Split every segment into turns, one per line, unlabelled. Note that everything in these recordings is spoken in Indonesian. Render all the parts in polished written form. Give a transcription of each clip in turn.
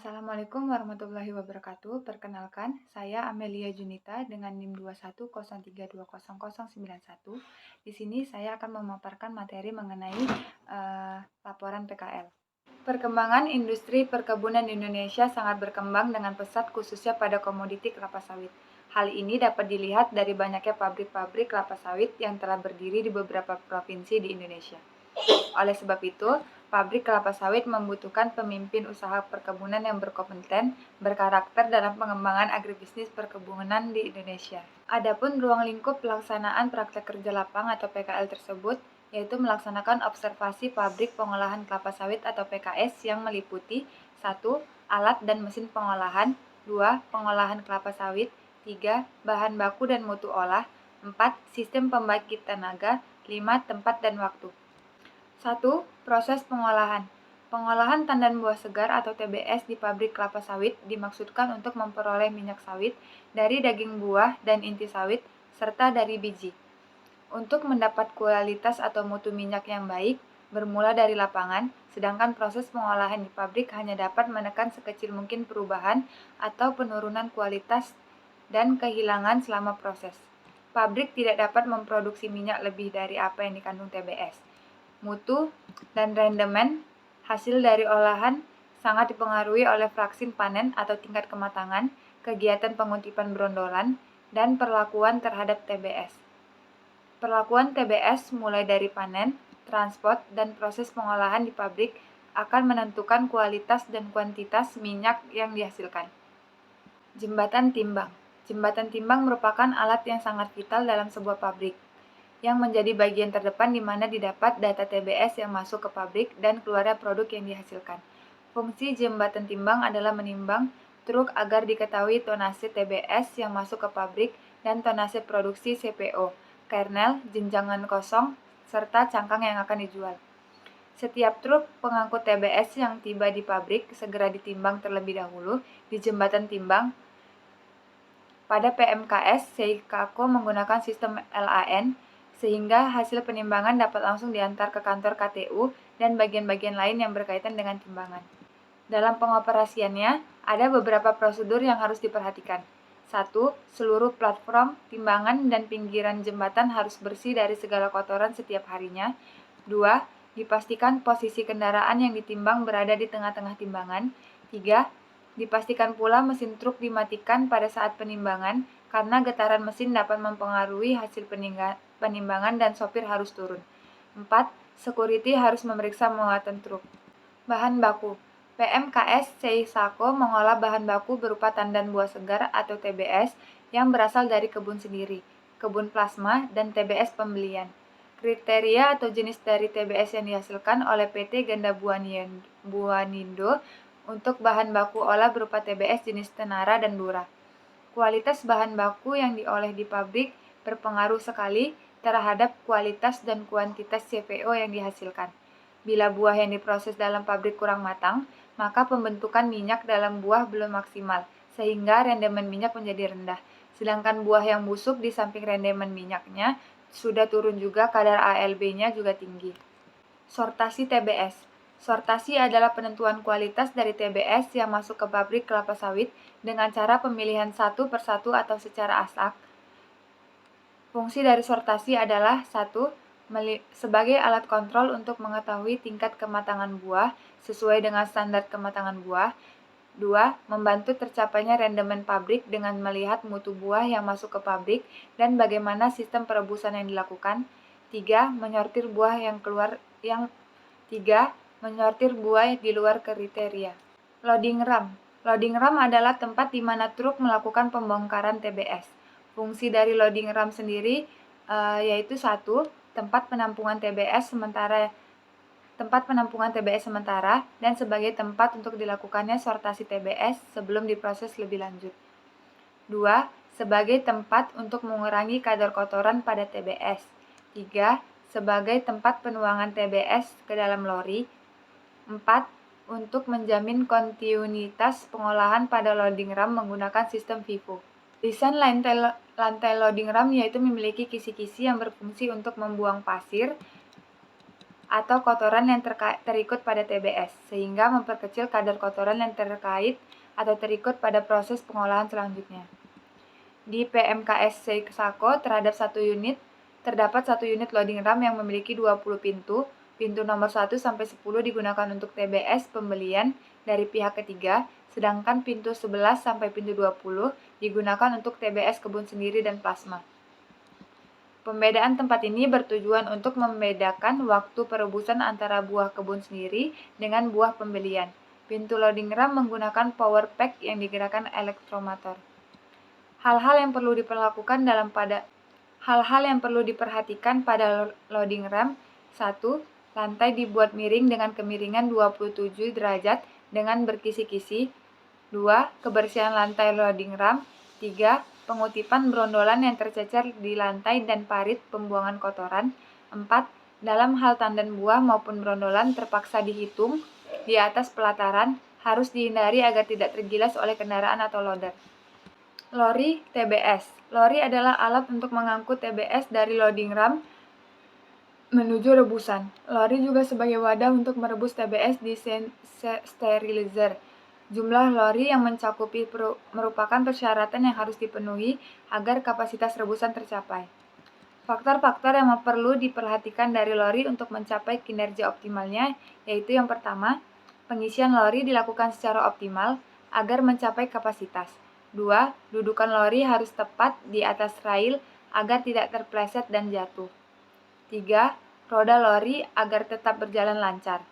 Assalamualaikum warahmatullahi wabarakatuh. Perkenalkan, saya Amelia Junita dengan NIM 2103200091. Di sini saya akan memaparkan materi mengenai laporan PKL. Perkembangan industri perkebunan di Indonesia sangat berkembang dengan pesat khususnya pada komoditi kelapa sawit. Hal ini dapat dilihat dari banyaknya pabrik-pabrik kelapa sawit yang telah berdiri di beberapa provinsi di Indonesia. Oleh sebab itu, pabrik kelapa sawit membutuhkan pemimpin usaha perkebunan yang berkompeten, berkarakter dalam pengembangan agribisnis perkebunan di Indonesia. Adapun ruang lingkup pelaksanaan praktek kerja lapang atau PKL tersebut, yaitu melaksanakan observasi pabrik pengolahan kelapa sawit atau PKS yang meliputi 1. Alat dan mesin pengolahan, 2. Pengolahan kelapa sawit, 3. Bahan baku dan mutu olah, 4. Sistem pembangkit tenaga, 5. Tempat dan waktu. 1. Proses pengolahan. Pengolahan tandan buah segar atau TBS di pabrik kelapa sawit dimaksudkan untuk memperoleh minyak sawit dari daging buah dan inti sawit serta dari biji. Untuk mendapat kualitas atau mutu minyak yang baik, bermula dari lapangan, sedangkan proses pengolahan di pabrik hanya dapat menekan sekecil mungkin perubahan atau penurunan kualitas dan kehilangan selama proses. Pabrik tidak dapat memproduksi minyak lebih dari apa yang dikandung TBS. Mutu dan rendemen hasil dari olahan sangat dipengaruhi oleh vaksin panen atau tingkat kematangan, kegiatan penguntipan brondolan, dan perlakuan terhadap TBS. Perlakuan TBS mulai dari panen, transport, dan proses pengolahan di pabrik akan menentukan kualitas dan kuantitas minyak yang dihasilkan. Jembatan timbang. Jembatan timbang merupakan alat yang sangat vital dalam sebuah pabrik, yang menjadi bagian terdepan di mana didapat data TBS yang masuk ke pabrik dan keluarnya produk yang dihasilkan. Fungsi jembatan timbang adalah menimbang truk agar diketahui tonase TBS yang masuk ke pabrik dan tonase produksi CPO, kernel, jenjangan kosong, serta cangkang yang akan dijual. Setiap truk pengangkut TBS yang tiba di pabrik segera ditimbang terlebih dahulu di jembatan timbang. Pada PMKS, Seikako menggunakan sistem LAN, sehingga hasil penimbangan dapat langsung diantar ke kantor KTU dan bagian-bagian lain yang berkaitan dengan timbangan. Dalam pengoperasiannya, ada beberapa prosedur yang harus diperhatikan. 1. Seluruh platform, timbangan, dan pinggiran jembatan harus bersih dari segala kotoran setiap harinya. 2. Dipastikan posisi kendaraan yang ditimbang berada di tengah-tengah timbangan. 3. Dipastikan pula mesin truk dimatikan pada saat penimbangan, karena getaran mesin dapat mempengaruhi hasil penimbangan dan sopir harus turun. 4. Security harus memeriksa muatan truk. Bahan baku. PMKS Seisako mengolah bahan baku berupa tandan buah segar atau TBS yang berasal dari kebun sendiri, kebun plasma, dan TBS pembelian. Kriteria atau jenis dari TBS yang dihasilkan oleh PT Ganda Buanindo untuk bahan baku olah berupa TBS jenis Tenara dan Dura. Kualitas bahan baku yang diolah di pabrik berpengaruh sekali terhadap kualitas dan kuantitas CPO yang dihasilkan. Bila buah yang diproses dalam pabrik kurang matang, maka pembentukan minyak dalam buah belum maksimal, sehingga rendemen minyak menjadi rendah. Sedangkan buah yang busuk di samping rendemen minyaknya sudah turun juga, kadar ALB-nya juga tinggi. Sortasi TBS. Sortasi adalah penentuan kualitas dari TBS yang masuk ke pabrik kelapa sawit dengan cara pemilihan satu persatu atau secara asak. Fungsi dari sortasi adalah 1. Sebagai alat kontrol untuk mengetahui tingkat kematangan buah sesuai dengan standar kematangan buah. 2. Membantu tercapainya rendemen pabrik dengan melihat mutu buah yang masuk ke pabrik dan bagaimana sistem perebusan yang dilakukan. 3. Menyortir buah menyortir buah di luar kriteria. Loading ram. Loading ram adalah tempat di mana truk melakukan pembongkaran TBS. Fungsi dari loading ram sendiri yaitu 1. Tempat penampungan TBS sementara dan sebagai tempat untuk dilakukannya sortasi TBS sebelum diproses lebih lanjut. 2. Sebagai tempat untuk mengurangi kadar kotoran pada TBS. 3. Sebagai tempat penuangan TBS ke dalam lori. 4. Untuk menjamin kontinuitas pengolahan pada loading ram menggunakan sistem FIFO. Desain lantai loading ram yaitu memiliki kisi-kisi yang berfungsi untuk membuang pasir atau kotoran yang terikut pada TBS, sehingga memperkecil kadar kotoran yang terkait atau terikut pada proses pengolahan selanjutnya. Di PMKS Sako terhadap terdapat satu unit loading ram yang memiliki 20 pintu. Pintu nomor 1 sampai 10 digunakan untuk TBS pembelian dari pihak ketiga, sedangkan pintu 11 sampai pintu 20 digunakan untuk TBS kebun sendiri dan plasma. Pembedaan tempat ini bertujuan untuk membedakan waktu perebusan antara buah kebun sendiri dengan buah pembelian. Pintu loading ram menggunakan power pack yang digerakkan elektromotor. Hal-hal yang perlu diperhatikan pada loading ram. 1. Lantai dibuat miring dengan kemiringan 27 derajat dengan berkisi-kisi. 2. Kebersihan lantai loading ram. 3. Pengutipan brondolan yang tercecer di lantai dan parit pembuangan kotoran. 4. Dalam hal tandan buah maupun brondolan terpaksa dihitung di atas pelataran, harus dihindari agar tidak tergilas oleh kendaraan atau loader. Lori TBS. Lori adalah alat untuk mengangkut TBS dari loading ram menuju rebusan. Lori juga sebagai wadah untuk merebus TBS di sterilizer. Jumlah lori yang mencakupi merupakan persyaratan yang harus dipenuhi agar kapasitas rebusan tercapai. Faktor-faktor yang perlu diperhatikan dari lori untuk mencapai kinerja optimalnya yaitu yang pertama, pengisian lori dilakukan secara optimal agar mencapai kapasitas. 2. Dudukan lori harus tepat di atas rail agar tidak terpleset dan jatuh. 3. Roda lori agar tetap berjalan lancar.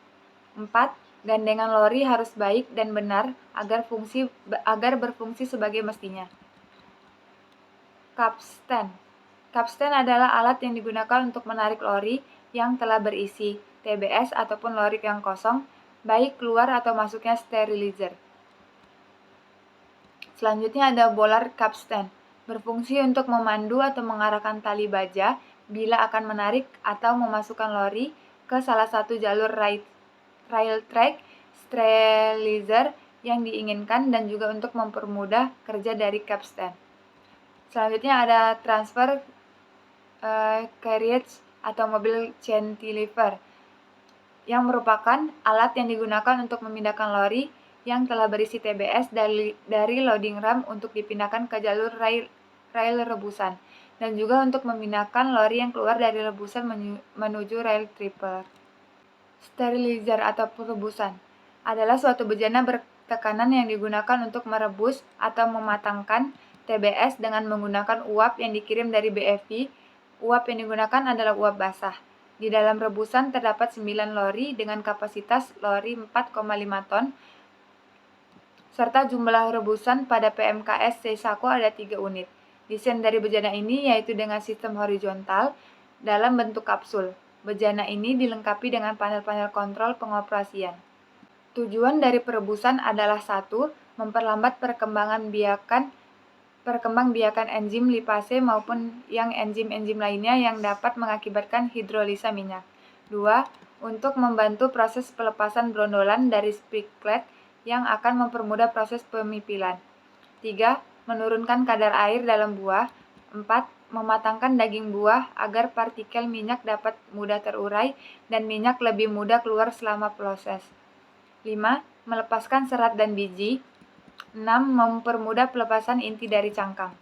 4. Gandengan lori harus baik dan benar agar berfungsi sebagai mestinya. Capstan. Capstan adalah alat yang digunakan untuk menarik lori yang telah berisi TBS ataupun lori yang kosong, baik keluar atau masuknya sterilizer. Selanjutnya ada bolar capstan, berfungsi untuk memandu atau mengarahkan tali baja bila akan menarik atau memasukkan lori ke salah satu jalur rail track sterilizer yang diinginkan dan juga untuk mempermudah kerja dari capstan. Selanjutnya ada transfer carriage atau mobil cantilever yang merupakan alat yang digunakan untuk memindahkan lori yang telah berisi TBS dari loading ram untuk dipindahkan ke jalur rail rebusan dan juga untuk memindahkan lori yang keluar dari rebusan menuju rail tripper. Sterilizer atau perebusan adalah suatu bejana bertekanan yang digunakan untuk merebus atau mematangkan TBS dengan menggunakan uap yang dikirim dari BFV. Uap yang digunakan adalah uap basah. Di dalam rebusan terdapat 9 lori dengan kapasitas lori 4,5 ton, serta jumlah rebusan pada PMKS Sako ada 3 unit. Desain dari bejana ini yaitu dengan sistem horizontal dalam bentuk kapsul. Bejana ini dilengkapi dengan panel-panel kontrol pengoperasian. Tujuan dari perebusan adalah 1. Memperlambat perkembangbiakan enzim lipase maupun yang enzim-enzim lainnya yang dapat mengakibatkan hidrolisa minyak. 2. Untuk membantu proses pelepasan brondolan dari spiklet yang akan mempermudah proses pemipilan. 3. Menurunkan kadar air dalam buah. 4. Mematangkan daging buah agar partikel minyak dapat mudah terurai dan minyak lebih mudah keluar selama proses. 5. Melepaskan serat dan biji. 6. Mempermudah pelepasan inti dari cangkang.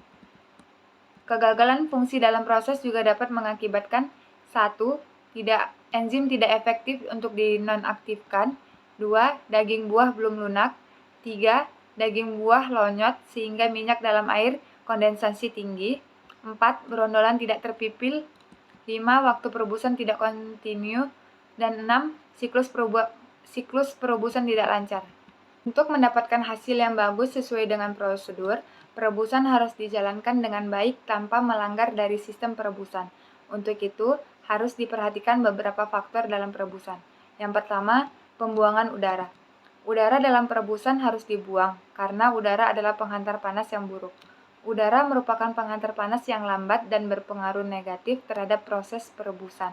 Kegagalan fungsi dalam proses juga dapat mengakibatkan 1. Enzim tidak efektif untuk dinonaktifkan. 2. Daging buah belum lunak. 3. Daging buah lonyot sehingga minyak dalam air kondensasi tinggi. 4. Brondolan tidak terpipil. 5. Waktu perebusan tidak kontinu. Dan 6. Siklus perebusan tidak lancar. Untuk mendapatkan hasil yang bagus sesuai dengan prosedur, perebusan harus dijalankan dengan baik tanpa melanggar dari sistem perebusan. Untuk itu, harus diperhatikan beberapa faktor dalam perebusan. Yang pertama, pembuangan udara. Udara dalam perebusan harus dibuang, karena udara adalah penghantar panas yang buruk. Udara merupakan penghantar panas yang lambat dan berpengaruh negatif terhadap proses perebusan.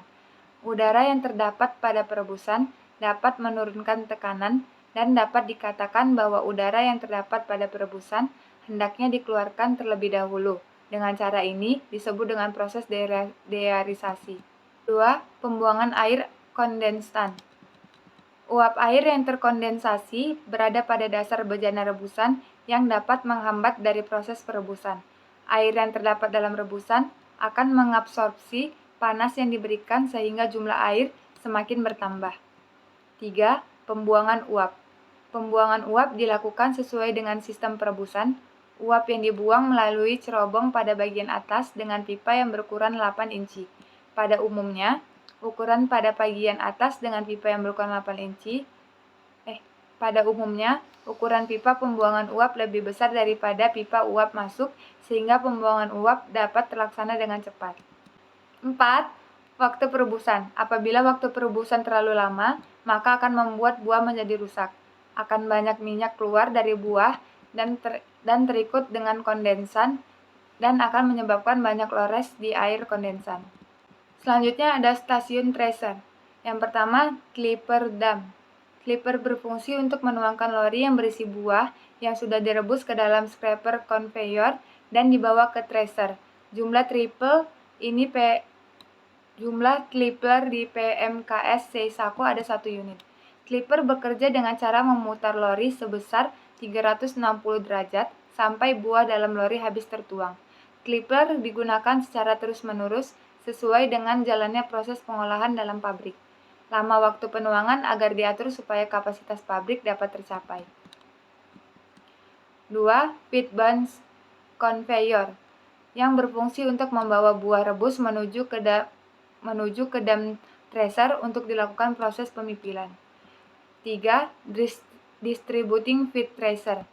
Udara yang terdapat pada perebusan dapat menurunkan tekanan dan dapat dikatakan bahwa udara yang terdapat pada perebusan hendaknya dikeluarkan terlebih dahulu. Dengan cara ini disebut dengan proses deaerisasi. 2. Pembuangan air Kondensan. Uap air yang terkondensasi berada pada dasar bejana rebusan yang dapat menghambat dari proses perebusan. Air yang terdapat dalam rebusan akan mengabsorpsi panas yang diberikan sehingga jumlah air semakin bertambah. 3. Pembuangan uap. Pembuangan uap dilakukan sesuai dengan sistem perebusan. Uap yang dibuang melalui cerobong pada bagian atas dengan pipa yang berukuran 8 inci. Pada umumnya, ukuran pada bagian atas dengan pipa yang berukuran 8 inci pada umumnya, ukuran pipa pembuangan uap lebih besar daripada pipa uap masuk sehingga pembuangan uap dapat terlaksana dengan cepat. 4. Waktu perebusan. Apabila waktu perebusan terlalu lama, maka akan membuat buah menjadi rusak. Akan banyak minyak keluar dari buah dan terikut dengan kondensan dan akan menyebabkan banyak lores di air kondensan. Selanjutnya ada stasiun tracer. Yang pertama, clipper dam. Clipper berfungsi untuk menuangkan lori yang berisi buah yang sudah direbus ke dalam scraper conveyor dan dibawa ke tracer. Jumlah clipper di PMKS Seisaku ada 1 unit. Clipper bekerja dengan cara memutar lori sebesar 360 derajat sampai buah dalam lori habis tertuang. Clipper digunakan secara terus-menerus sesuai dengan jalannya proses pengolahan dalam pabrik. Lama waktu penuangan agar diatur supaya kapasitas pabrik dapat tercapai. 2. Feed bunch conveyor yang berfungsi untuk membawa buah rebus menuju ke dam tracer untuk dilakukan proses pemipilan. 3. Distributing feed tracer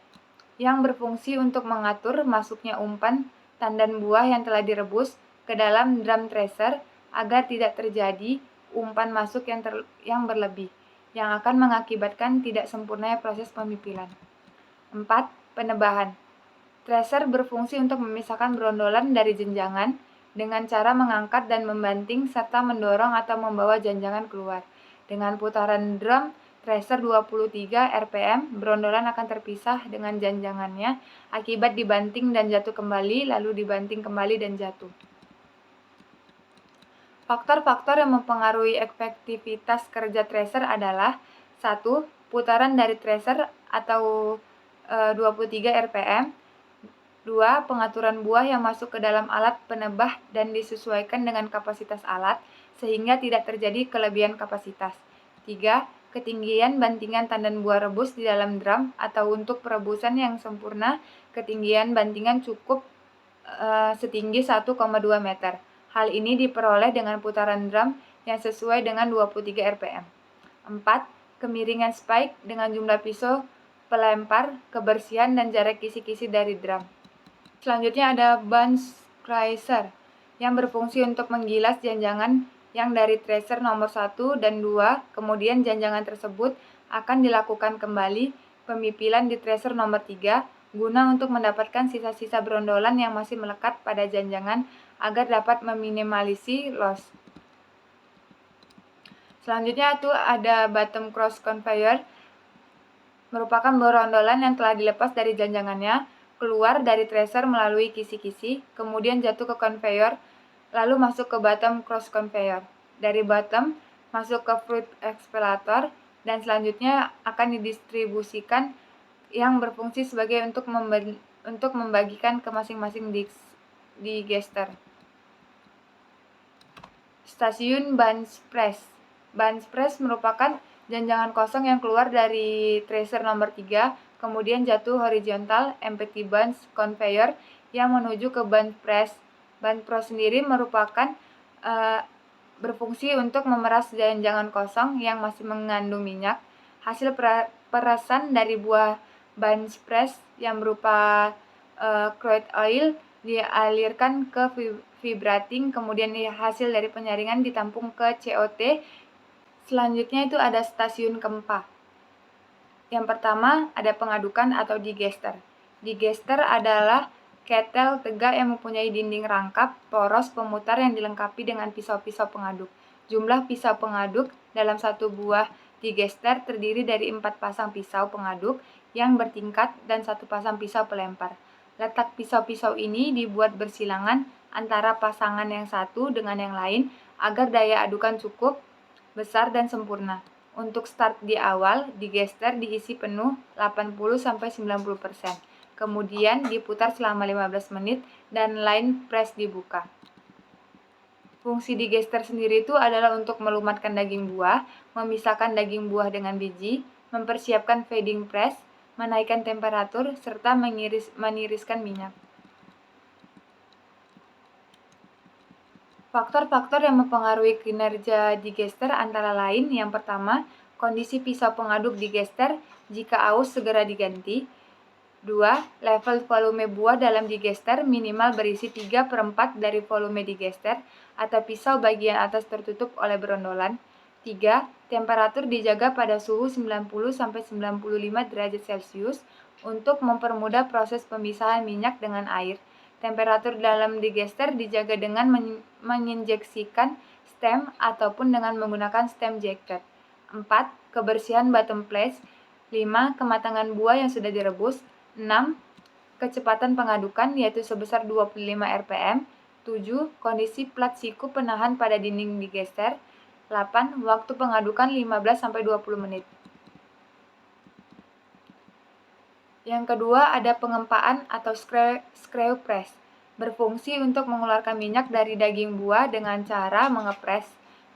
yang berfungsi untuk mengatur masuknya umpan tandan buah yang telah direbus ke dalam drum tracer agar tidak terjadi umpan masuk yang berlebih, yang akan mengakibatkan tidak sempurnanya proses pemipilan. 4. Penebahan. Tracer berfungsi untuk memisahkan brondolan dari jenjangan dengan cara mengangkat dan membanting serta mendorong atau membawa jenjangan keluar. Dengan putaran drum tracer 23 rpm, brondolan akan terpisah dengan janjangannya akibat dibanting dan jatuh kembali, lalu dibanting kembali dan jatuh. Faktor-faktor yang mempengaruhi efektivitas kerja tracer adalah 1. Putaran dari tracer atau 23 rpm. 2. Pengaturan buah yang masuk ke dalam alat penebah dan disesuaikan dengan kapasitas alat sehingga tidak terjadi kelebihan kapasitas. 3. Ketinggian bantingan tandan buah rebus di dalam drum atau untuk perebusan yang sempurna, ketinggian bantingan cukup setinggi 1,2 meter. Hal ini diperoleh dengan putaran drum yang sesuai dengan 23 rpm. 4. Kemiringan spike dengan jumlah pisau pelempar, kebersihan dan jarak kisi-kisi dari drum. Selanjutnya ada bunch cruiser yang berfungsi untuk menggilas janjangan yang dari tracer nomor 1 dan 2, kemudian janjangan tersebut akan dilakukan kembali pemipilan di tracer nomor 3 guna untuk mendapatkan sisa-sisa brondolan yang masih melekat pada janjangan agar dapat meminimalisir loss. Selanjutnya itu ada bottom cross conveyor, merupakan brondolan yang telah dilepas dari janjangannya, keluar dari tracer melalui kisi-kisi, kemudian jatuh ke conveyor, lalu masuk ke bottom cross conveyor. Dari bottom masuk ke fruit expelator dan selanjutnya akan didistribusikan yang berfungsi sebagai untuk membagikan ke masing-masing digester. Stasiun bunch press. Bunch press merupakan janjangan kosong yang keluar dari tracer nomor 3, kemudian jatuh horizontal empty bunch conveyor yang menuju ke bunch press. Bunch press sendiri merupakan berfungsi untuk memeras janjangan kosong yang masih mengandung minyak. Hasil perasan dari buah bunch press yang berupa crude oil dialirkan ke vibrating, kemudian hasil dari penyaringan ditampung ke COT. Selanjutnya itu ada stasiun Kempa. Yang pertama ada pengadukan atau digester. Digester adalah ketel tegak yang mempunyai dinding rangkap, poros, pemutar yang dilengkapi dengan pisau-pisau pengaduk. Jumlah pisau pengaduk dalam satu buah digester terdiri dari 4 pasang pisau pengaduk yang bertingkat dan 1 pasang pisau pelempar. Letak pisau-pisau ini dibuat bersilangan antara pasangan yang satu dengan yang lain agar daya adukan cukup besar dan sempurna. Untuk start di awal, digester diisi penuh 80-90%. Kemudian diputar selama 15 menit dan line press dibuka. Fungsi digester sendiri itu adalah untuk melumatkan daging buah, memisahkan daging buah dengan biji, mempersiapkan feeding press, menaikkan temperatur, serta meniriskan minyak. Faktor-faktor yang mempengaruhi kinerja digester antara lain, yang pertama, kondisi pisau pengaduk digester, jika aus segera diganti. 2. Level volume buah dalam digester minimal berisi 3/4 dari volume digester atau pisau bagian atas tertutup oleh brondolan. 3. Temperatur dijaga pada suhu 90-95 derajat Celcius untuk mempermudah proses pemisahan minyak dengan air. Temperatur dalam digester dijaga dengan menginjeksikan stem ataupun dengan menggunakan stem jacket. 4. Kebersihan bottom place. 5. Kematangan buah yang sudah direbus. 6. Kecepatan pengadukan yaitu sebesar 25 rpm. 7. Kondisi plat siku penahan pada dinding digester. 8. Waktu pengadukan 15-20 menit. Yang kedua ada pengempaan atau screw press. Berfungsi untuk mengeluarkan minyak dari daging buah dengan cara mengepres.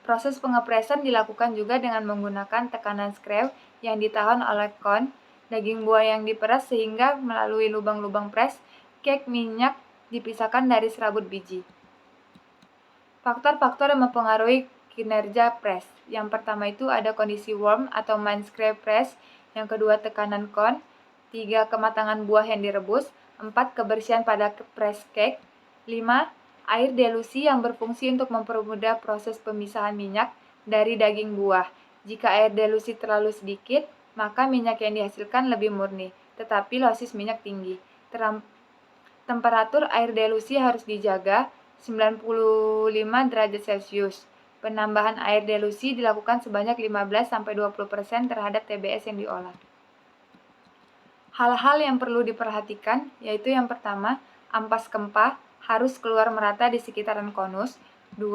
Proses pengepresan dilakukan juga dengan menggunakan tekanan screw yang ditahan oleh kon daging buah yang diperas sehingga melalui lubang-lubang press, cake minyak dipisahkan dari serabut biji. Faktor-faktor yang mempengaruhi kinerja press. Yang pertama itu ada kondisi warm atau main screw press, yang kedua tekanan kon, 3. Kematangan buah yang direbus, 4. Kebersihan pada press cake, 5. Air delusi yang berfungsi untuk mempermudah proses pemisahan minyak dari daging buah. Jika air delusi terlalu sedikit, maka minyak yang dihasilkan lebih murni, tetapi losis minyak tinggi. Temperatur air delusi harus dijaga 95 derajat Celcius. Penambahan air delusi dilakukan sebanyak 15-20% terhadap TBS yang diolah. Hal-hal yang perlu diperhatikan yaitu yang pertama, ampas kempa harus keluar merata di sekitaran konus. 2.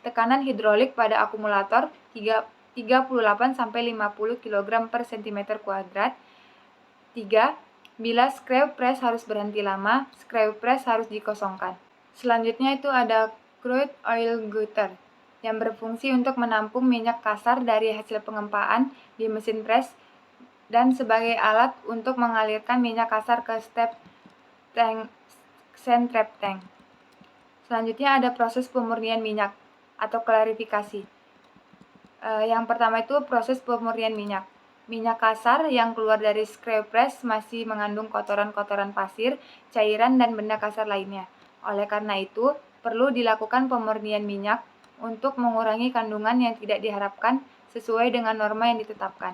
Tekanan hidrolik pada akumulator 38-50 kg per cm². 3. Bila screw press harus berhenti lama, screw press harus dikosongkan. Selanjutnya itu ada crude oil gutter yang berfungsi untuk menampung minyak kasar dari hasil pengempaan di mesin press dan sebagai alat untuk mengalirkan minyak kasar ke centrap tank. Selanjutnya ada proses pemurnian minyak atau klarifikasi. Yang pertama itu proses pemurnian minyak. Minyak kasar yang keluar dari screw press masih mengandung kotoran-kotoran pasir, cairan, dan benda kasar lainnya. Oleh karena itu, perlu dilakukan pemurnian minyak untuk mengurangi kandungan yang tidak diharapkan sesuai dengan norma yang ditetapkan.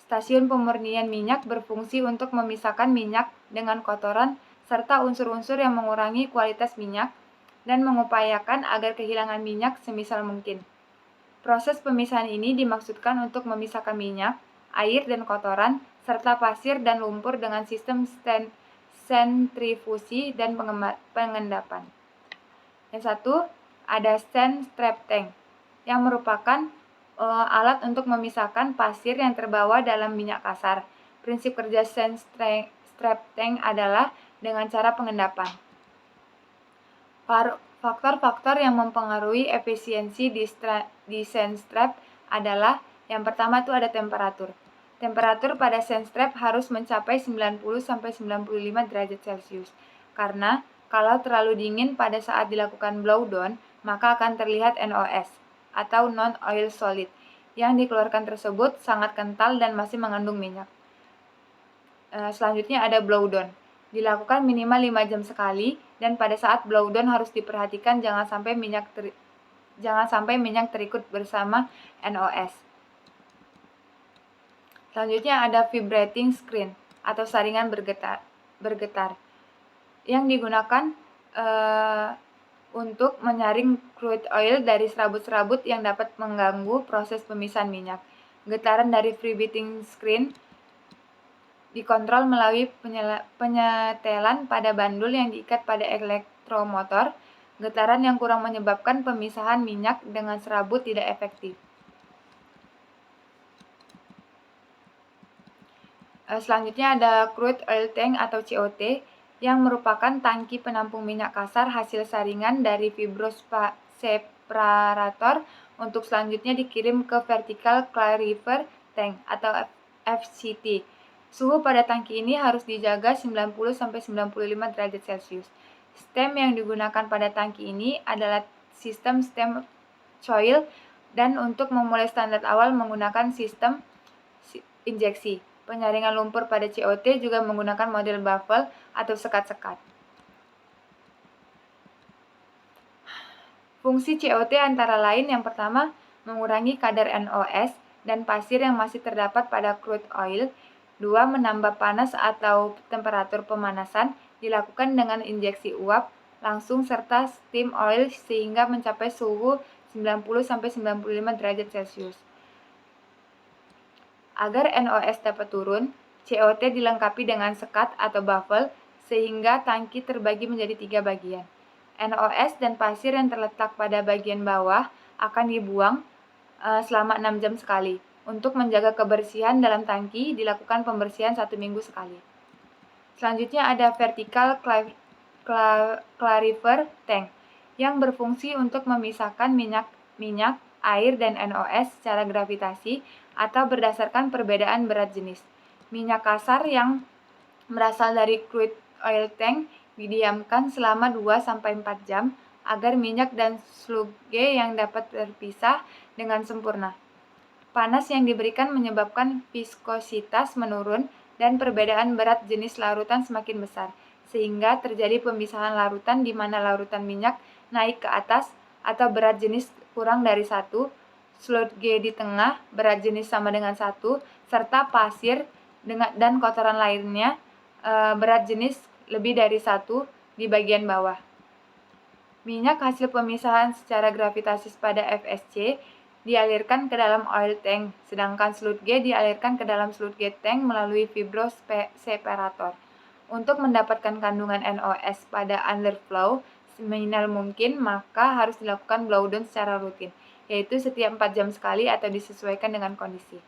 Stasiun pemurnian minyak berfungsi untuk memisahkan minyak dengan kotoran serta unsur-unsur yang mengurangi kualitas minyak dan mengupayakan agar kehilangan minyak semisal mungkin. Proses pemisahan ini dimaksudkan untuk memisahkan minyak, air dan kotoran, serta pasir dan lumpur dengan sistem sentrifusi dan pengendapan. Yang satu, ada sand trap tank, yang merupakan alat untuk memisahkan pasir yang terbawa dalam minyak kasar. Prinsip kerja sand trap tank adalah dengan cara pengendapan. Faktor-faktor yang mempengaruhi efisiensi di sand trap adalah yang pertama itu ada temperatur. Temperatur pada sand trap harus mencapai 90-95 derajat Celcius. Karena kalau terlalu dingin pada saat dilakukan blow down, maka akan terlihat NOS atau non-oil solid. Yang dikeluarkan tersebut sangat kental dan masih mengandung minyak. Selanjutnya ada blow down. Dilakukan minimal 5 jam sekali dan pada saat blow down harus diperhatikan jangan sampai minyak terikut bersama NOS. Selanjutnya ada vibrating screen atau saringan bergetar yang digunakan untuk menyaring crude oil dari serabut-serabut yang dapat mengganggu proses pemisahan minyak. Getaran dari vibrating screen dikontrol melalui penyetelan pada bandul yang diikat pada elektromotor. Getaran yang kurang menyebabkan pemisahan minyak dengan serabut tidak efektif. Selanjutnya ada crude oil tank atau COT yang merupakan tangki penampung minyak kasar hasil saringan dari fibroseparator untuk selanjutnya dikirim ke vertical clarifier tank atau FCT. Suhu pada tangki ini harus dijaga 90-95 derajat Celcius. Stem yang digunakan pada tangki ini adalah sistem stem coil dan untuk memulai standar awal menggunakan sistem injeksi. Penyaringan lumpur pada COT juga menggunakan model baffle atau sekat-sekat. Fungsi COT antara lain yang pertama, mengurangi kadar NOS dan pasir yang masih terdapat pada crude oil. 2. Menambah panas atau temperatur pemanasan dilakukan dengan injeksi uap langsung serta steam oil sehingga mencapai suhu 90-95 derajat Celcius. Agar NOS dapat turun, COT dilengkapi dengan sekat atau baffle sehingga tangki terbagi menjadi 3 bagian. NOS dan pasir yang terletak pada bagian bawah akan dibuang selama 6 jam sekali. Untuk menjaga kebersihan dalam tangki, dilakukan pembersihan 1 minggu sekali. Selanjutnya ada vertical clarifier tank yang berfungsi untuk memisahkan minyak, air, dan NOS secara gravitasi atau berdasarkan perbedaan berat jenis. Minyak kasar yang berasal dari crude oil tank didiamkan selama 2-4 jam agar minyak dan sludge yang dapat terpisah dengan sempurna. Panas yang diberikan menyebabkan viskositas menurun dan perbedaan berat jenis larutan semakin besar, sehingga terjadi pemisahan larutan di mana larutan minyak naik ke atas atau berat jenis kurang dari 1, sludge di tengah berat jenis sama dengan 1, serta pasir dan kotoran lainnya berat jenis lebih dari 1 di bagian bawah. Minyak hasil pemisahan secara gravitasi pada FSC dialirkan ke dalam oil tank, sedangkan sludge dialirkan ke dalam sludge tank melalui fibroseparator. Untuk mendapatkan kandungan NOS pada underflow seminimal mungkin, maka harus dilakukan blowdown secara rutin, yaitu setiap 4 jam sekali atau disesuaikan dengan kondisi.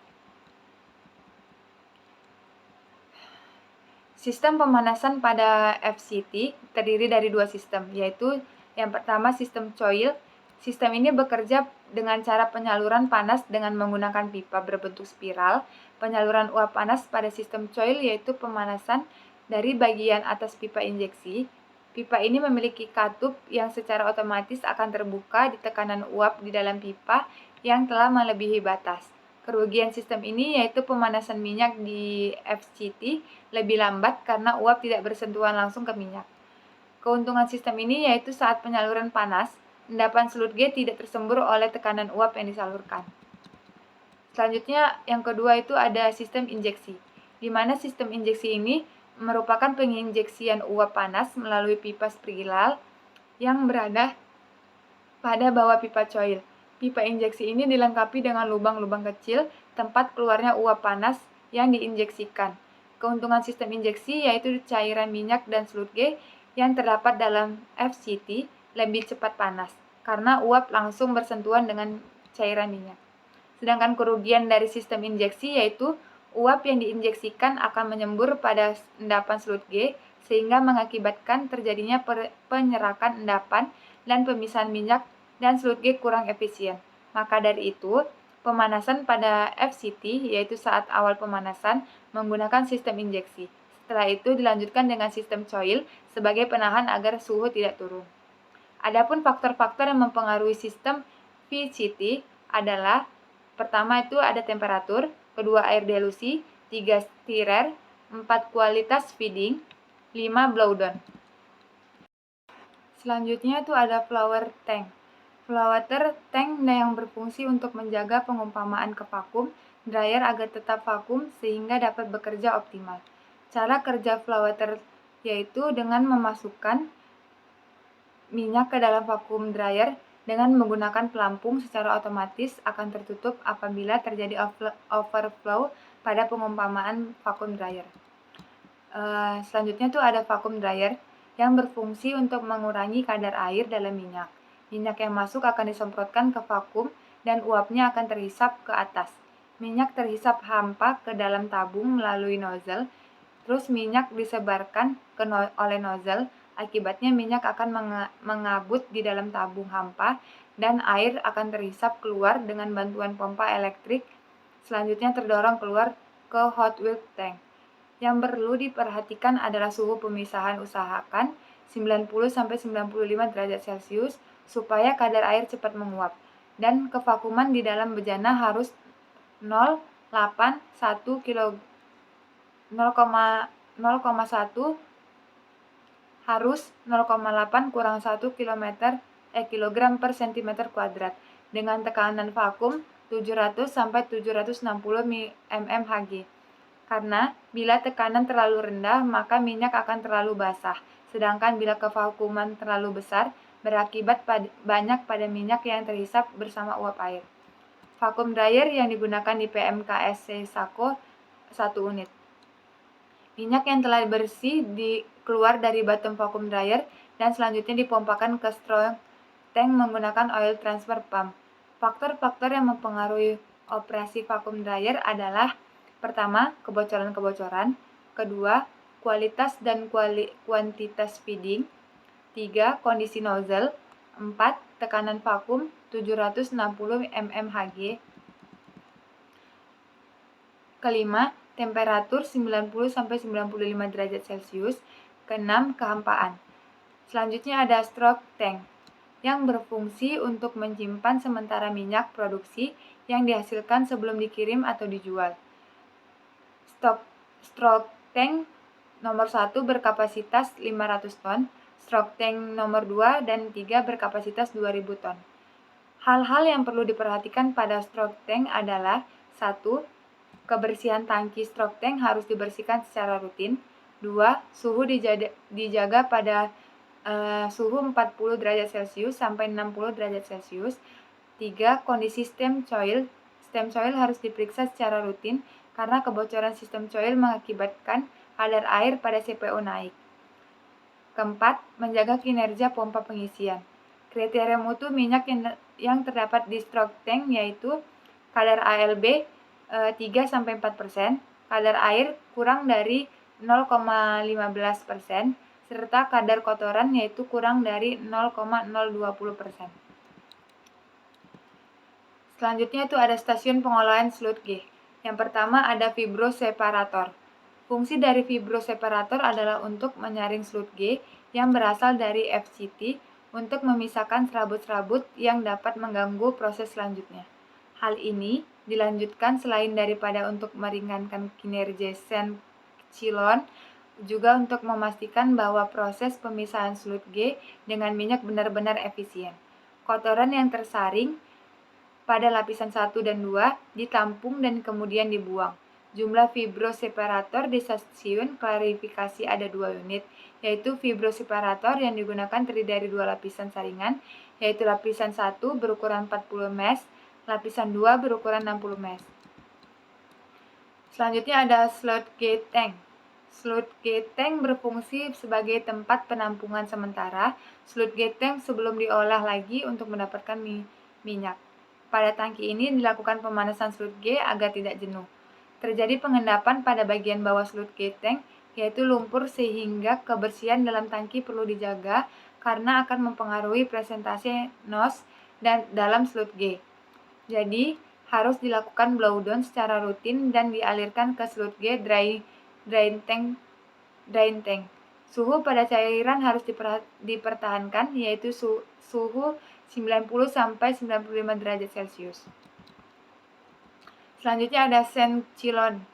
Sistem pemanasan pada FCT terdiri dari 2 sistem, yaitu yang pertama sistem coil. Sistem ini bekerja dengan cara penyaluran panas dengan menggunakan pipa berbentuk spiral. Penyaluran uap panas pada sistem coil yaitu pemanasan dari bagian atas pipa injeksi. Pipa ini memiliki katup yang secara otomatis akan terbuka di tekanan uap di dalam pipa yang telah melebihi batas. Kerugian sistem ini yaitu pemanasan minyak di FCT lebih lambat karena uap tidak bersentuhan langsung ke minyak. Keuntungan sistem ini yaitu saat penyaluran panas, endapan sludge tidak tersembur oleh tekanan uap yang disalurkan. Selanjutnya, yang kedua itu ada sistem injeksi, di mana sistem injeksi ini merupakan penginjeksian uap panas melalui pipa spiral yang berada pada bawah pipa coil. Pipa injeksi ini dilengkapi dengan lubang-lubang kecil tempat keluarnya uap panas yang diinjeksikan. Keuntungan sistem injeksi yaitu cairan minyak dan sludge yang terdapat dalam FCT lebih cepat panas karena uap langsung bersentuhan dengan cairan minyak. Sedangkan kerugian dari sistem injeksi yaitu uap yang diinjeksikan akan menyembur pada endapan sludge sehingga mengakibatkan terjadinya penyerakan endapan dan pemisahan minyak dan sludge kurang efisien. Maka dari itu, pemanasan pada FCT yaitu saat awal pemanasan menggunakan sistem injeksi. Setelah itu dilanjutkan dengan sistem coil sebagai penahan agar suhu tidak turun. Adapun faktor-faktor yang mempengaruhi sistem VCT adalah pertama itu ada temperatur, kedua air delusi, 3 stirrer, 4 kualitas feeding, 5 blowdown. Selanjutnya itu ada flower tank. Flower tank yang berfungsi untuk menjaga pengumpamaan ke vakum dryer agar tetap vakum sehingga dapat bekerja optimal. Cara kerja flower yaitu dengan memasukkan minyak ke dalam vakum dryer dengan menggunakan pelampung secara otomatis akan tertutup apabila terjadi overflow pada pengumpamaan vakum dryer. Selanjutnya tuh ada vakum dryer yang berfungsi untuk mengurangi kadar air dalam minyak. Minyak yang masuk akan disemprotkan ke vakum dan uapnya akan terhisap ke atas. minyak terhisap hampa ke dalam tabung melalui nozzle, terus minyak disebarkan oleh nozzle, akibatnya minyak akan mengabut di dalam tabung hampa dan air akan terhisap keluar dengan bantuan pompa elektrik, selanjutnya terdorong keluar ke hot water tank. Yang perlu diperhatikan adalah suhu pemisahan, usahakan 90-95 derajat Celcius supaya kadar air cepat menguap, dan kevakuman di dalam bejana harus 0,1 harus 0,8 kurang 1 kilogram per centimeter kuadrat dengan tekanan vakum 700-760 mmHg. Karena bila tekanan terlalu rendah, maka minyak akan terlalu basah. Sedangkan bila kevakuman terlalu besar, berakibat banyak pada minyak yang terhisap bersama uap air. Vakum dryer yang digunakan di PMKSC Sako 1 unit. Minyak yang telah bersih keluar dari bottom vacuum dryer dan selanjutnya dipompakan ke stroke tank menggunakan oil transfer pump. Faktor-faktor yang mempengaruhi operasi vacuum dryer adalah: pertama, kebocoran-kebocoran; kedua, kualitas dan kuantitas feeding; 3, kondisi nozzle; 4, tekanan vakum 760 mmHg; kelima, temperatur 90-95 derajat Celcius; keenam, kehampaan. Selanjutnya ada stroke tank yang berfungsi untuk menyimpan sementara minyak produksi yang dihasilkan sebelum dikirim atau dijual. Stroke tank nomor 1 berkapasitas 500 ton, stroke tank nomor 2 dan 3 berkapasitas 2000 ton. Hal-hal yang perlu diperhatikan pada stroke tank adalah: 1. Kebersihan tangki stroke tank harus dibersihkan secara rutin. 2. Suhu dijaga pada suhu 40 derajat Celcius sampai 60 derajat Celcius. 3. Kondisi stem coil. Stem coil harus diperiksa secara rutin karena kebocoran sistem coil mengakibatkan kadar air pada CPO naik. Keempat, menjaga kinerja pompa pengisian. Kriteria mutu minyak yang terdapat di stroke tank yaitu kadar ALB 3-4%, kadar air kurang dari 0,15%, serta kadar kotoran yaitu kurang dari 0,020%. Selanjutnya itu ada stasiun pengolahan sludge. Yang pertama ada fibroseparator. Fungsi dari fibroseparator adalah untuk menyaring sludge yang berasal dari FCT untuk memisahkan serabut-serabut yang dapat mengganggu proses selanjutnya. Hal ini dilanjutkan selain daripada untuk meringankan kinerja sen chillon, juga untuk memastikan bahwa proses pemisahan sludge dengan minyak benar-benar efisien. Kotoran yang tersaring pada lapisan 1 dan 2 ditampung dan kemudian dibuang. Jumlah fibroseparator di stasiun klarifikasi ada 2 unit, yaitu fibroseparator yang digunakan terdiri dari 2 lapisan saringan, yaitu lapisan 1 berukuran 40 mesh, lapisan 2 berukuran 60 mesh. Selanjutnya ada sludge tank. Sludge tank berfungsi sebagai tempat penampungan sementara sludge tank sebelum diolah lagi untuk mendapatkan minyak. Pada tangki ini dilakukan pemanasan sludge agar tidak jenuh. Terjadi pengendapan pada bagian bawah sludge tank, yaitu lumpur, sehingga kebersihan dalam tangki perlu dijaga karena akan mempengaruhi presentasi NOS dan dalam sludge. Jadi, harus dilakukan blowdown secara rutin dan dialirkan ke sludge drain tank. Suhu pada cairan harus dipertahankan, yaitu suhu 90-95 derajat Celcius. Selanjutnya ada sand chillon.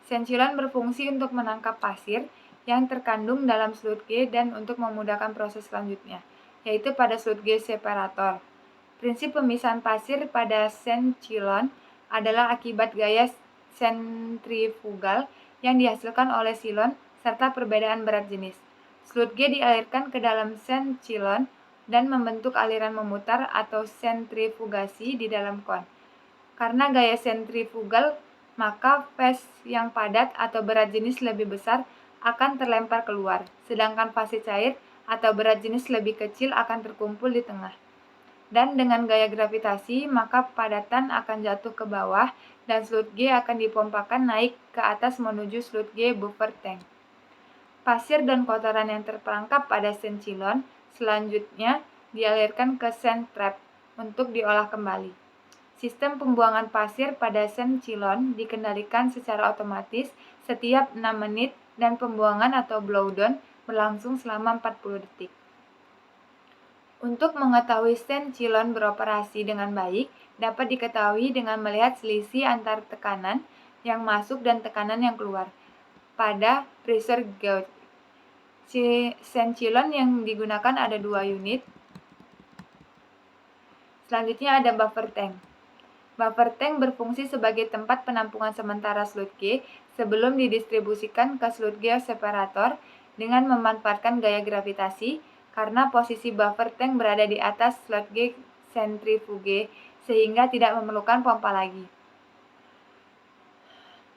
Sand chillon berfungsi untuk menangkap pasir yang terkandung dalam sludge dan untuk memudahkan proses selanjutnya, yaitu pada sludge separator. Prinsip pemisahan pasir pada sand chillon adalah akibat gaya sentrifugal yang dihasilkan oleh chillon serta perbedaan berat jenis. Sludge dialirkan ke dalam sand chillon dan membentuk aliran memutar atau sentrifugasi di dalam kon. Karena gaya sentrifugal, maka fase yang padat atau berat jenis lebih besar akan terlempar keluar, sedangkan fase cair atau berat jenis lebih kecil akan terkumpul di tengah. Dan dengan gaya gravitasi, maka padatan akan jatuh ke bawah dan slut G akan dipompakan naik ke atas menuju slut G buffer tank. Pasir dan kotoran yang terperangkap pada sand chillon selanjutnya dialirkan ke sand trap untuk diolah kembali. Sistem pembuangan pasir pada sand chillon dikendalikan secara otomatis setiap 6 menit dan pembuangan atau blowdown berlangsung selama 40 detik. Untuk mengetahui sand chillon beroperasi dengan baik, dapat diketahui dengan melihat selisih antar tekanan yang masuk dan tekanan yang keluar pada pressure gauge. Sand chillon yang digunakan ada 2 unit. Selanjutnya ada buffer tank. Buffer tank berfungsi sebagai tempat penampungan sementara slut G sebelum didistribusikan ke slut G separator dengan memanfaatkan gaya gravitasi, karena posisi buffer tank berada di atas slut G sentrifuge sehingga tidak memerlukan pompa lagi.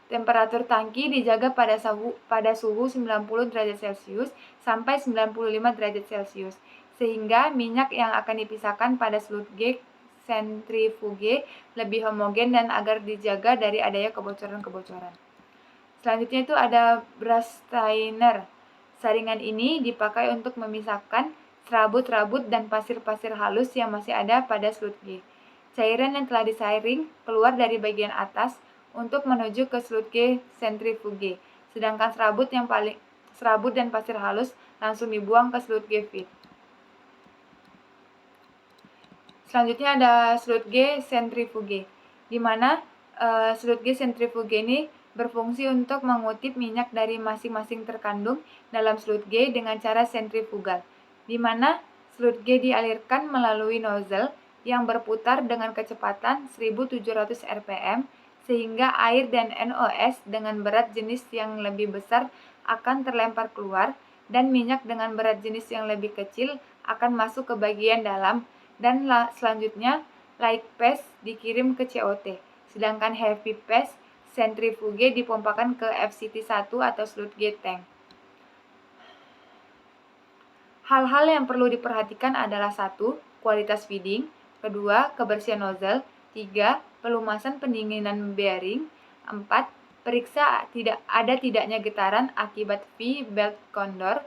Temperatur tangki dijaga pada suhu 90 derajat Celcius sampai 95 derajat Celcius, sehingga minyak yang akan dipisahkan pada slut G sentrifuge lebih homogen dan agar dijaga dari adanya kebocoran-kebocoran. Selanjutnya itu ada Brastiner. Saringan ini dipakai untuk memisahkan serabut-serabut dan pasir-pasir halus yang masih ada pada slut G. Cairan yang telah disaring keluar dari bagian atas untuk menuju ke slut G sentrifuge, sedangkan serabut dan pasir halus langsung dibuang ke slut G feed. Selanjutnya ada slut G sentrifuge, di mana slut G sentrifuge ini berfungsi untuk mengutip minyak dari masing-masing terkandung dalam slut G dengan cara sentrifugal, di mana slut G dialirkan melalui nozzle yang berputar dengan kecepatan 1700 rpm, sehingga air dan NOS dengan berat jenis yang lebih besar akan terlempar keluar, dan minyak dengan berat jenis yang lebih kecil akan masuk ke bagian dalam, dan selanjutnya light phase dikirim ke COT, sedangkan heavy phase sentrifuge dipompakan ke FCT1 atau slut G tank. Hal-hal yang perlu diperhatikan adalah 1. Kualitas feeding, 2. Kebersihan nozzle, 3. Pelumasan pendinginan bearing, 4. Periksa tidaknya getaran akibat V-belt condor,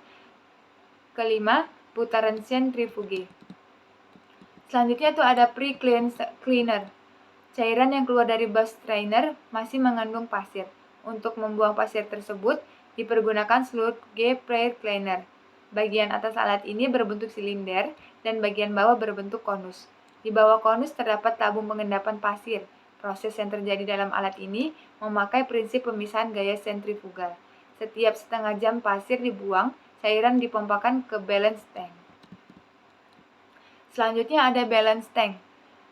5. Putaran sentrifuge. Selanjutnya itu ada pre-cleaner. Cairan yang keluar dari bus strainer masih mengandung pasir. Untuk membuang pasir tersebut, dipergunakan slut G pre-cleaner. Bagian atas alat ini berbentuk silinder dan bagian bawah berbentuk konus. Di bawah konus terdapat tabung pengendapan pasir. Proses yang terjadi dalam alat ini memakai prinsip pemisahan gaya sentrifugal. Setiap setengah jam pasir dibuang, cairan dipompakan ke balance tank. Selanjutnya ada balance tank.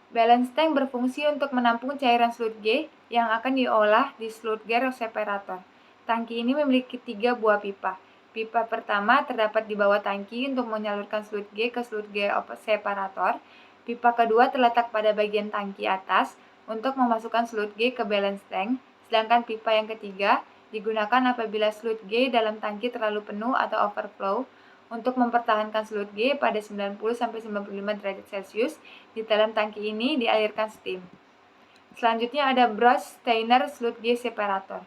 Balance tank berfungsi untuk menampung cairan slut G yang akan diolah di slut G separator. Tangki ini memiliki 3 buah pipa. Pipa pertama terdapat di bawah tangki untuk menyalurkan slut G ke slut G separator. Pipa kedua terletak pada bagian tangki atas untuk memasukkan slut G ke balance tank, sedangkan pipa yang ketiga digunakan apabila slut G dalam tangki terlalu penuh atau overflow, untuk mempertahankan slut G pada 90-95 derajat Celcius. Di dalam tangki ini dialirkan steam. Selanjutnya ada Brastiner slut G separator.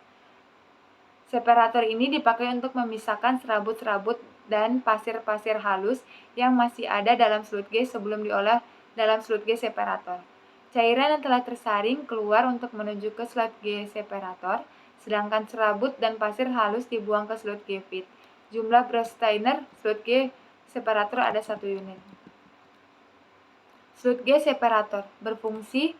Separator ini dipakai untuk memisahkan serabut-serabut dan pasir-pasir halus yang masih ada dalam slut G sebelum diolah dalam slut G separator. Cairan yang telah tersaring keluar untuk menuju ke slut G separator, sedangkan serabut dan pasir halus dibuang ke slut G feed. Jumlah Brastiner slut G separator ada 1 unit. Slut G separator berfungsi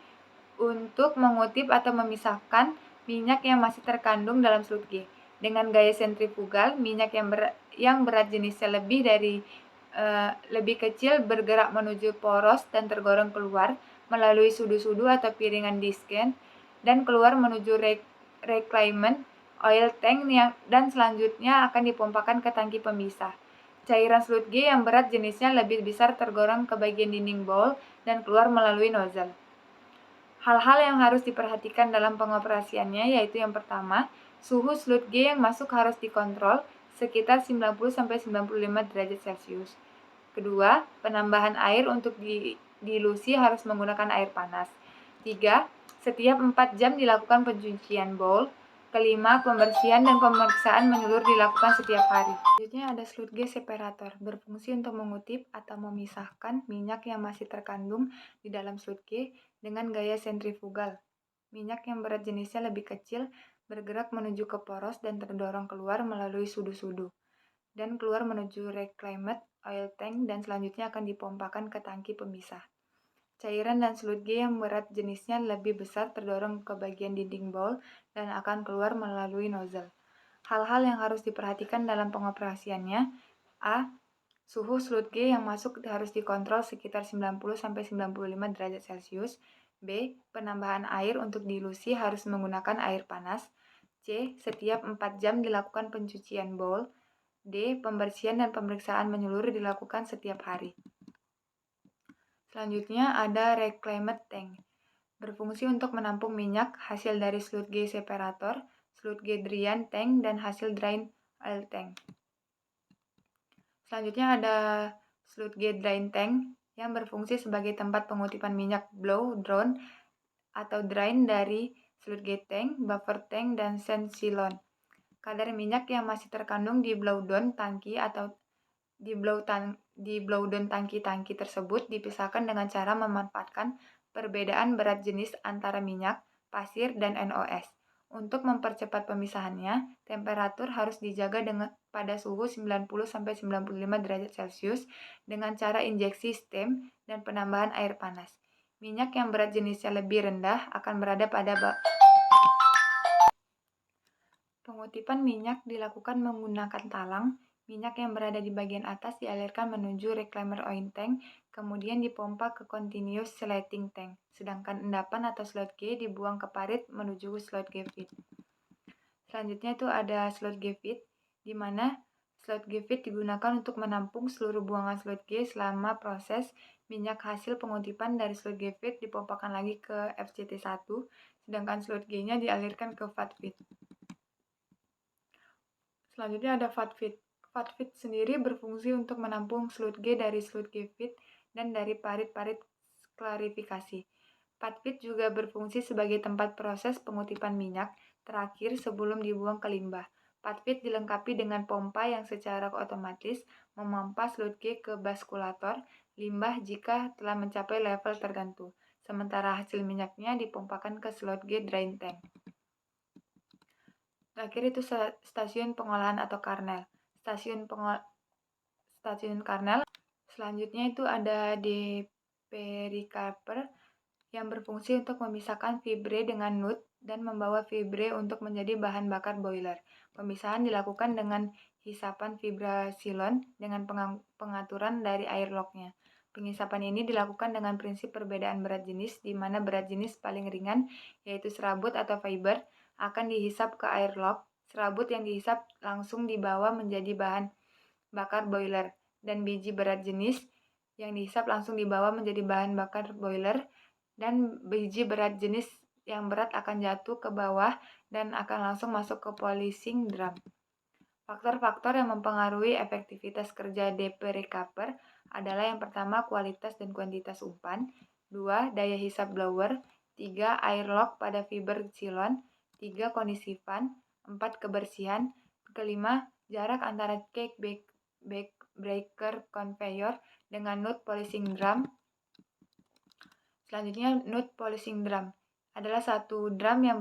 untuk mengutip atau memisahkan minyak yang masih terkandung dalam slut G. Dengan gaya sentrifugal, minyak yang berat jenisnya lebih kecil bergerak menuju poros dan tergoreng keluar melalui sudu-sudu atau piringan disken dan keluar menuju reclaimment oil tank dan selanjutnya akan dipompakan ke tangki pemisah. Cairan slut G yang berat jenisnya lebih besar tergoreng ke bagian dinding bowl dan keluar melalui nozzle. Hal-hal yang harus diperhatikan dalam pengoperasiannya yaitu yang pertama, suhu slut G yang masuk harus dikontrol sekitar 90-95 derajat Celcius. Kedua, penambahan air untuk dilusi harus menggunakan air panas. 3. Setiap 4 jam dilakukan pencucian bowl. Kelima, pembersihan dan pemeriksaan menyeluruh dilakukan setiap hari. Selanjutnya ada sludge separator, berfungsi untuk mengutip atau memisahkan minyak yang masih terkandung di dalam sludge dengan gaya sentrifugal. Minyak yang berat jenisnya lebih kecil bergerak menuju ke poros dan terdorong keluar melalui sudu-sudu dan keluar menuju reclaimed oil tank dan selanjutnya akan dipompakan ke tangki pemisah. Cairan dan sludge yang berat jenisnya lebih besar terdorong ke bagian dinding bowl dan akan keluar melalui nozzle. Hal-hal yang harus diperhatikan dalam pengoperasiannya: A. Suhu sludge yang masuk harus dikontrol sekitar 90-95 derajat Celcius. B. Penambahan air untuk dilusi harus menggunakan air panas. C. Setiap 4 jam dilakukan pencucian bowl. D. Pembersihan dan pemeriksaan menyeluruh dilakukan setiap hari. Selanjutnya ada reclaimed tank, berfungsi untuk menampung minyak hasil dari sludge separator, sludge drain tank, dan hasil drain oil tank. Selanjutnya ada sludge drain tank yang berfungsi sebagai tempat pengutipan minyak blow down atau drain dari sludge tank, buffer tank, dan sand silon. Kadar minyak yang masih terkandung di blow down tangki atau di blow down tangki-tangki tersebut dipisahkan dengan cara memanfaatkan perbedaan berat jenis antara minyak, pasir, dan NOS. Untuk mempercepat pemisahannya, temperatur harus dijaga pada suhu 90-95 derajat Celcius dengan cara injeksi stem dan penambahan air panas. Minyak yang berat jenisnya lebih rendah akan berada pada pengutipan minyak dilakukan menggunakan talang. Minyak yang berada di bagian atas dialirkan menuju reclaimer oil tank, kemudian dipompa ke continuous slating tank, sedangkan endapan atau sludge dibuang ke parit menuju sludge feed. Selanjutnya itu ada sludge feed, di mana sludge feed digunakan untuk menampung seluruh buangan sludge selama proses. Minyak hasil pengutipan dari sludge feed dipompakan lagi ke FCT1, sedangkan sludge-nya dialirkan ke fat feed. Selanjutnya ada fat feed. Fat feed sendiri berfungsi untuk menampung sludge dari sludge feed dan dari parit-parit klarifikasi. Fat feed juga berfungsi sebagai tempat proses pengutipan minyak terakhir sebelum dibuang ke limbah. Fat feed dilengkapi dengan pompa yang secara otomatis memompa sludge ke baskulator limbah jika telah mencapai level tertentu, sementara hasil minyaknya dipompakan ke sludge drain tank. Terakhir itu stasiun pengolahan atau karnel. Stasiun karnel. Selanjutnya itu ada depericarper yang berfungsi untuk memisahkan fibre dengan nut dan membawa fibre untuk menjadi bahan bakar boiler. Pemisahan dilakukan dengan hisapan fibra silon dengan pengaturan dari air lock-nya. Penghisapan ini dilakukan dengan prinsip perbedaan berat jenis, di mana berat jenis paling ringan, yaitu serabut atau fiber, akan dihisap ke air lock. Serabut yang dihisap langsung dibawa menjadi bahan bakar boiler, dan biji berat jenis yang dihisap langsung dibawa menjadi bahan bakar boiler, dan biji berat jenis yang berat akan jatuh ke bawah dan akan langsung masuk ke polishing drum. Faktor-faktor yang mempengaruhi efektivitas kerja depericarper adalah yang pertama kualitas dan kuantitas umpan, 2 daya hisap blower, 3 air lock pada fiber silon, 3 kondisi fan, 4 kebersihan, kelima jarak antara cake breaker conveyor dengan nut polishing drum. Selanjutnya, nut polishing drum adalah satu drum yang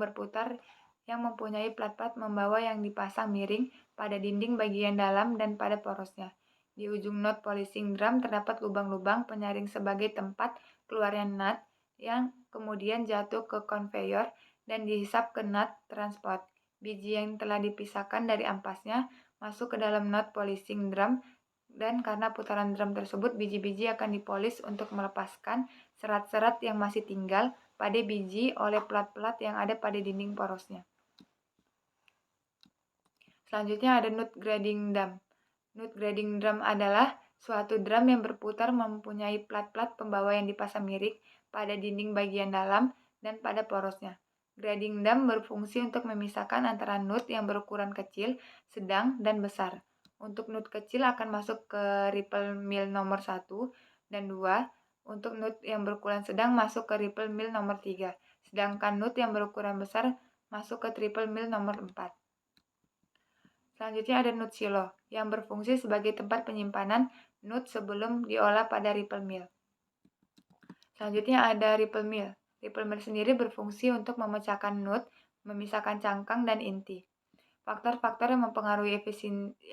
berputar yang mempunyai plat-plat membawa yang dipasang miring pada dinding bagian dalam dan pada porosnya. Di ujung nut polishing drum terdapat lubang-lubang penyaring sebagai tempat keluarnya nut yang kemudian jatuh ke conveyor dan dihisap ke nut transport. Biji yang telah dipisahkan dari ampasnya masuk ke dalam nut polishing drum, dan karena putaran drum tersebut, biji-biji akan dipolis untuk melepaskan serat-serat yang masih tinggal pada biji oleh plat-plat yang ada pada dinding porosnya. Selanjutnya ada nut grading drum. Nut grading drum adalah suatu drum yang berputar mempunyai plat-plat pembawa yang dipasang miring pada dinding bagian dalam dan pada porosnya. Grading drum berfungsi untuk memisahkan antara nut yang berukuran kecil, sedang, dan besar. Untuk nut kecil akan masuk ke ripple mill nomor 1 dan 2, untuk nut yang berukuran sedang masuk ke ripple mill nomor 3, sedangkan nut yang berukuran besar masuk ke triple mill nomor 4. Selanjutnya ada nut silo, yang berfungsi sebagai tempat penyimpanan nut sebelum diolah pada ripple mill. Selanjutnya ada ripple mill. Ripple mill sendiri berfungsi untuk memecahkan nut, memisahkan cangkang dan inti. Faktor-faktor yang mempengaruhi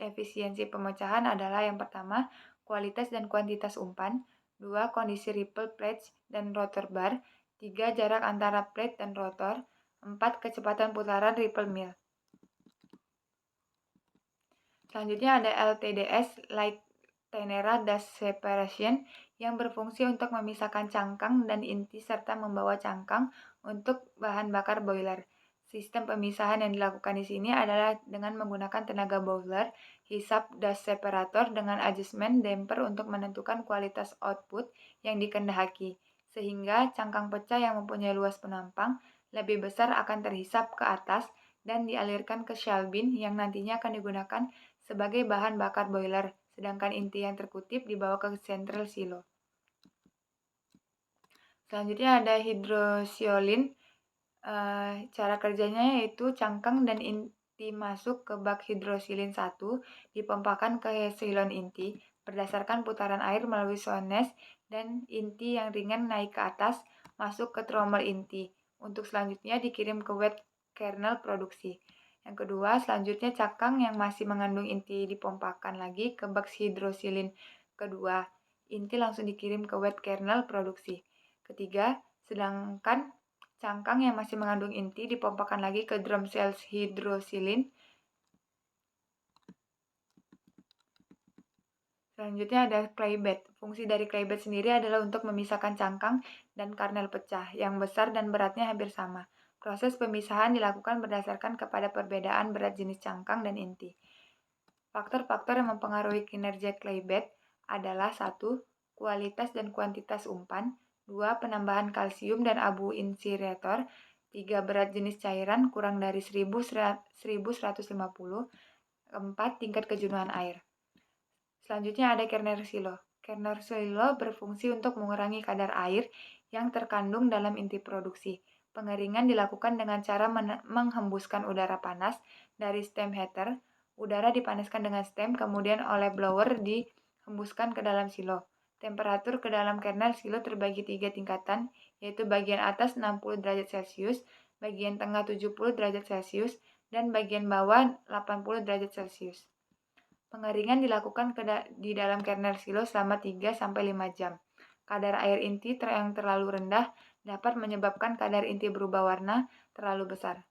efisiensi pemecahan adalah yang pertama, kualitas dan kuantitas umpan, 2. Kondisi ripple plates dan rotor bar, 3. Jarak antara plate dan rotor, 4. Kecepatan putaran ripple mill. Selanjutnya ada LTDS, Light Tenera Dust Separation, yang berfungsi untuk memisahkan cangkang dan inti serta membawa cangkang untuk bahan bakar boiler. Sistem pemisahan yang dilakukan di sini adalah dengan menggunakan tenaga boiler, hisap dust separator dengan adjustment damper untuk menentukan kualitas output yang dikehendaki, sehingga cangkang pecah yang mempunyai luas penampang lebih besar akan terhisap ke atas dan dialirkan ke shell bin yang nantinya akan digunakan sebagai bahan bakar boiler, sedangkan inti yang terkutip dibawa ke central silo. Selanjutnya ada hidrosiolin. Cara kerjanya yaitu cangkang dan inti masuk ke bak hidrosilin 1, dipompakan ke silon inti berdasarkan putaran air melalui sones dan inti yang ringan naik ke atas masuk ke trommel inti untuk selanjutnya dikirim ke wet kernel produksi. Yang kedua, selanjutnya cangkang yang masih mengandung inti dipompakan lagi ke bak hidrosilin kedua. Inti langsung dikirim ke wet kernel produksi. Ketiga, sedangkan cangkang yang masih mengandung inti dipompakan lagi ke drum cells hidrosilin. Selanjutnya ada clay bed. Fungsi dari clay bed sendiri adalah untuk memisahkan cangkang dan karnel pecah yang besar dan beratnya hampir sama. Proses pemisahan dilakukan berdasarkan kepada perbedaan berat jenis cangkang dan inti. Faktor-faktor yang mempengaruhi kinerja clay bed adalah 1. Kualitas dan kuantitas umpan, 2. Penambahan kalsium dan abu insirator, 3. Berat jenis cairan kurang dari 1150, 4. Tingkat kejenuhan air. Selanjutnya ada kernel silo. Kernel silo berfungsi untuk mengurangi kadar air yang terkandung dalam inti produksi. Pengeringan dilakukan dengan cara menghembuskan udara panas dari stem heater. Udara dipanaskan dengan stem, kemudian oleh blower dihembuskan ke dalam silo. Temperatur ke dalam kernel silo terbagi 3 tingkatan, yaitu bagian atas 60 derajat Celcius, bagian tengah 70 derajat Celcius, dan bagian bawah 80 derajat Celcius. Pengeringan dilakukan di dalam kernel silo selama 3-5 jam. Kadar air inti yang terlalu rendah dapat menyebabkan kadar inti berubah warna terlalu besar.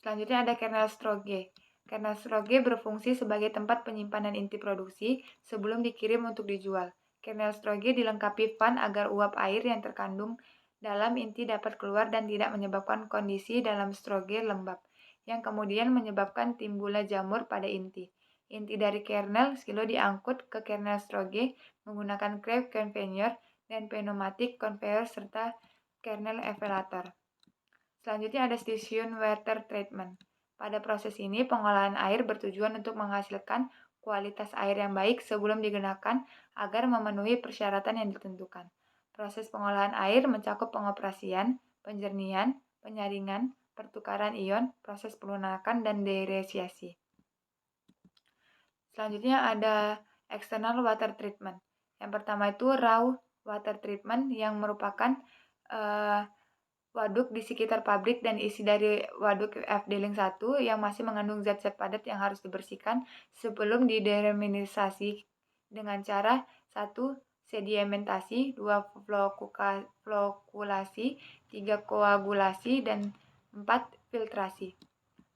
Selanjutnya ada kernel stroge. Kernel stroge berfungsi sebagai tempat penyimpanan inti produksi sebelum dikirim untuk dijual. Kernel stroge dilengkapi fan agar uap air yang terkandung dalam inti dapat keluar dan tidak menyebabkan kondisi dalam stroge lembab, yang kemudian menyebabkan timbulnya jamur pada inti. Inti dari kernel silo diangkut ke kernel stroge menggunakan crab conveyor dan pneumatic conveyor serta kernel elevator. Selanjutnya ada stasiun water treatment. Pada proses ini, pengolahan air bertujuan untuk menghasilkan kualitas air yang baik sebelum digunakan agar memenuhi persyaratan yang ditentukan. Proses pengolahan air mencakup pengoperasian, penjernihan, penyaringan, pertukaran ion, proses pelunakan, dan deresyasi. Selanjutnya ada external water treatment. Yang pertama itu raw water treatment yang merupakan waduk di sekitar pabrik dan isi dari waduk FD-Link 1 yang masih mengandung zat-zat padat yang harus dibersihkan sebelum didemineralisasi dengan cara 1. Sedimentasi, 2. Flokulasi, 3. Koagulasi, dan 4. Filtrasi.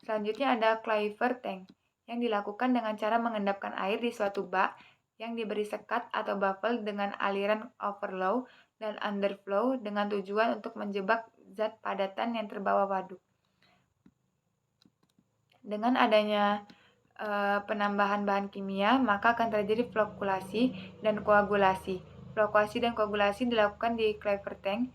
Selanjutnya ada Cleaver Tank yang dilakukan dengan cara mengendapkan air di suatu bak yang diberi sekat atau baffle dengan aliran overflow dan underflow dengan tujuan untuk menjebak zat padatan yang terbawa waduk. Dengan adanya penambahan bahan kimia, maka akan terjadi flokulasi dan koagulasi. Flokulasi dan koagulasi dilakukan di Cleaver Tank.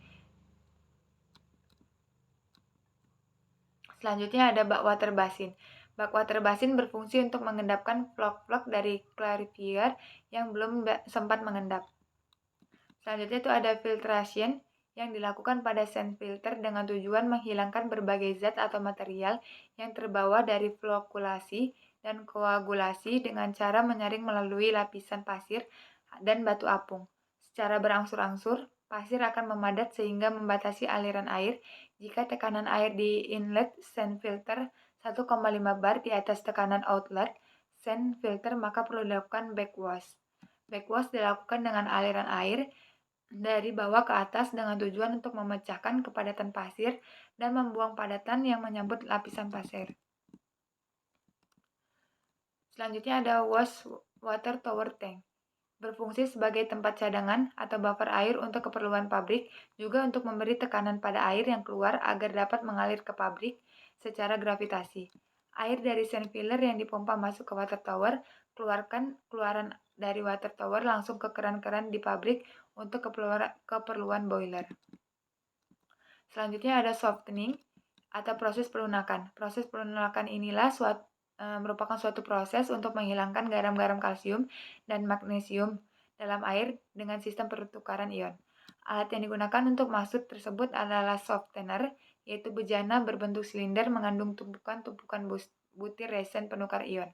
Selanjutnya ada bak water basin. Backwater basin berfungsi untuk mengendapkan vlog-vlog dari clarifier yang belum sempat mengendap. Selanjutnya itu ada filtration yang dilakukan pada sand filter dengan tujuan menghilangkan berbagai zat atau material yang terbawa dari flokulasi dan koagulasi dengan cara menyaring melalui lapisan pasir dan batu apung. Secara berangsur-angsur, pasir akan memadat sehingga membatasi aliran air. Jika tekanan air di inlet sand filter 1,5 bar di atas tekanan outlet sand filter, maka perlu dilakukan backwash. Backwash dilakukan dengan aliran air dari bawah ke atas dengan tujuan untuk memecahkan kepadatan pasir dan membuang padatan yang menyambut lapisan pasir. Selanjutnya ada wash water tower tank. Berfungsi sebagai tempat cadangan atau buffer air untuk keperluan pabrik, juga untuk memberi tekanan pada air yang keluar agar dapat mengalir ke pabrik secara gravitasi. Air dari sand filler yang dipompa masuk ke water tower, keluaran dari water tower langsung ke keran-keran di pabrik untuk keperluan boiler. Selanjutnya ada softening atau proses pelunakan. Proses pelunakan inilah merupakan suatu proses untuk menghilangkan garam-garam kalsium dan magnesium dalam air dengan sistem pertukaran ion. Alat yang digunakan untuk maksud tersebut adalah softener, yaitu bejana berbentuk silinder mengandung tumpukan-tumpukan butir resen penukar ion.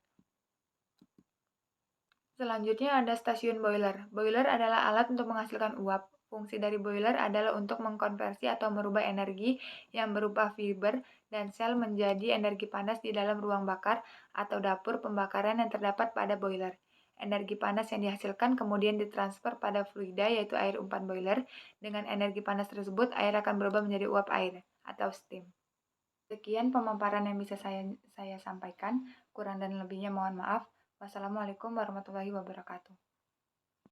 Selanjutnya ada stasiun boiler. Boiler adalah alat untuk menghasilkan uap. Fungsi dari boiler adalah untuk mengkonversi atau merubah energi yang berupa fiber dan sel menjadi energi panas di dalam ruang bakar atau dapur pembakaran yang terdapat pada boiler. Energi panas yang dihasilkan kemudian ditransfer pada fluida, yaitu air umpan boiler. Dengan energi panas tersebut, air akan berubah menjadi uap air atau steam. Sekian pemaparan yang bisa saya sampaikan. Kurang dan lebihnya mohon maaf. Wassalamualaikum warahmatullahi wabarakatuh.